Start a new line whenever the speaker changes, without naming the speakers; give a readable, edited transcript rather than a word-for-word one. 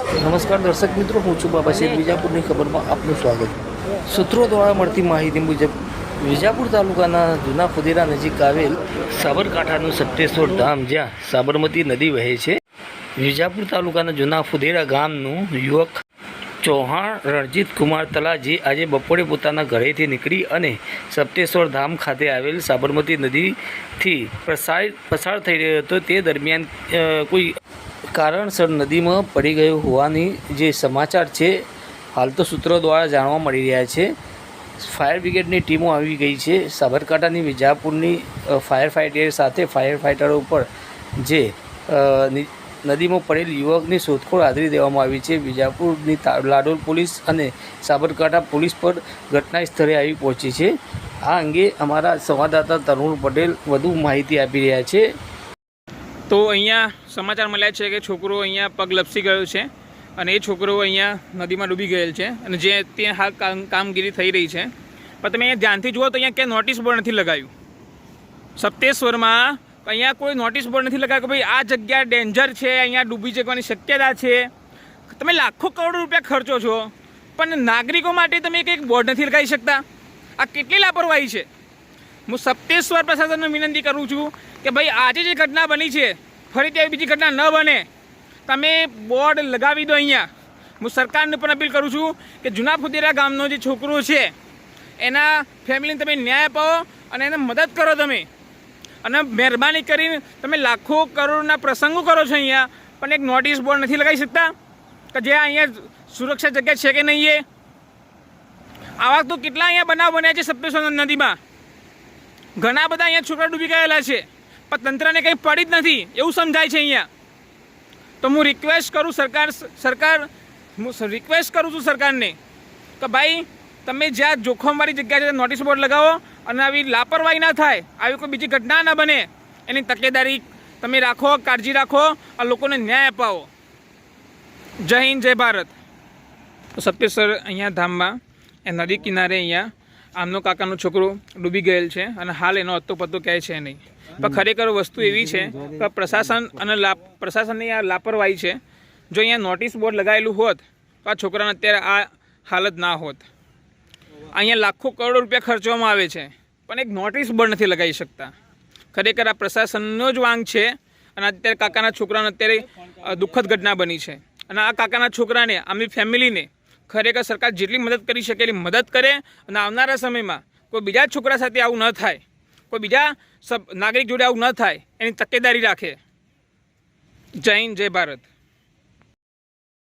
નમસ્કાર દર્શક મિત્રો, હું છું બાબા શેઠ. વિજાપુરની ખબરમાં આપનું સ્વાગત. સૂત્રો દ્વારા મળતી માહિતી મુજબ વિજાપુર તાલુકાના જૂના ફુદેરા નજીક આવેલ સાબરકાંઠાનું સપ્તેશ્વર ધામ, જ્યાં સાબરમતી નદી વહે છે. વિજાપુર તાલુકાના જૂના ફુદેરા ગામનું યુવક ચૌહાણ રણજીત કુમાર તલાજી આજે બપોરે પોતાના ઘરેથી નીકળી અને સપ્તેશ્વર ધામ ખાતે આવેલ સાબરમતી નદીથી પસાર થઈ રહ્યો હતો. તે દરમિયાન કોઈ કારણસર નદીમાં પડી ગયો હોવાની જે સમાચાર છે હાલ તો સૂત્રો દ્વારા જાણવા મળી રહ્યા છે. ફાયર બ્રિગેડની ટીમો આવી ગઈ છે. સાબરકાંઠાની વિજાપુરની ફાયર ફાઇટર સાથે ફાયર ફાઇટરો ઉપર જે નદીમાં પડેલ યુવકની શોધખોળ આદરી દેવામાં આવી છે. વિજાપુરની લાડોલ પોલીસ અને સાબરકાંઠા પોલીસ પર ઘટના સ્થળે આવી પહોંચી છે. આ અંગે અમારા સંવાદદાતા તરુણ પટેલ વધુ માહિતી આપી રહ્યા છે.
તો અહીંયા સમાચાર મળ્યા છે કે છોકરો અહીંયા પગ લપસી ગયો છે અને એ છોકરો અહીંયા નદીમાં ડૂબી ગયેલ છે અને જે ત્યાં હાલ કામગીરી થઈ રહી છે. પણ તમે અહીંયા ધ્યાનથી જુઓ તો અહીંયા ક્યાંય નોટિસ બોર્ડ નથી લગાવ્યું. સપ્તેશ્વરમાં અહીંયા કોઈ નોટિસ બોર્ડ નથી લગાવ્યું કે ભાઈ આ જગ્યા ડેન્જર છે, અહીંયા ડૂબી જવાની શક્યતા છે. તમે લાખો કરોડો રૂપિયા ખર્ચો છો પણ નાગરિકો માટે તમે કંઈક બોર્ડ નથી લગાવી શકતા. આ કેટલી લાપરવાહી છે. હું સપ્તેશ્વર પ્રશાસનને વિનંતી કરું છું કે ભાઈ આજે જે ઘટના બની છે ફરીથી આવી બીજી ઘટના ન બને. તમે બોર્ડ લગાવી દો. અહીંયા હું સરકારને પણ અપીલ કરું છું કે જૂના ફુદેરા ગામનો જે છોકરો છે એના ફેમિલીને તમે ન્યાય અપાવો અને એને મદદ કરો તમે. અને મહેરબાની કરીને તમે લાખો કરોડના પ્રસંગો કરો છો અહીંયા પણ એક નોટિસ બોર્ડ નથી લગાવી શકતા કે જે અહીંયા સુરક્ષા જગ્યા છે કે નહીં. આવા તો કેટલા અહીંયા બનાવ બન્યા છે સપ્તેશ્વર નદીમાં. ઘણા બધા અહીંયા છોકરા ડૂબી ગયેલા છે પણ તંત્રને કંઈ પડી જ નથી એવું સમજાય છે અહીંયા. તો હું રિક્વેસ્ટ કરું છું સરકારને કે ભાઈ તમે જ્યાં જોખમવાળી જગ્યા છે નોટિસ બોર્ડ લગાવો અને આવી લાપરવાહી ના થાય, આવી કોઈ બીજી ઘટના ના બને એની તકેદારી તમે રાખો, કાળજી રાખો અને લોકોને ન્યાય અપાવો. જય હિન્દ, જય ભારત. તો સપ્તેશ્વર અહીંયા ધામમાં એ નદી કિનારે અહીંયા આમનો કાકાનો છોકરો ડૂબી ગયેલ છે અને હાલ એનો અત્તો પત્તો ક્યાંય છે નહીં. પણ ખરેખર વસ્તુ એવી છે કે પ્રશાસનની આ લાપરવાહી છે. જો અહીંયા નોટિસ બોર્ડ લગાવેલું હોત તો આ છોકરાને અત્યારે આ હાલત ના હોત. અહીંયા લાખો કરોડો રૂપિયા ખર્ચવામાં આવે છે પણ એક નોટિસ બોર્ડ નથી લગાવી શકતા. ખરેખર આ પ્રશાસનનો જ વાંક છે. અને અત્યારે કાકાના છોકરાને અત્યારે દુઃખદ ઘટના બની છે અને આ કાકાના છોકરાને, આમની ફેમિલીને ખરેખર સરકાર જેટલી મદદ કરી શકે એટલી મદદ કરે અને આવનારા સમયમાં કોઈ બીજા છોકરા સાથે આવું ન થાય, કોઈ બીજા નાગરિક જોડે આવું ન થાય એની તકેદારી રાખે. જય હિન્દ, જય ભારત.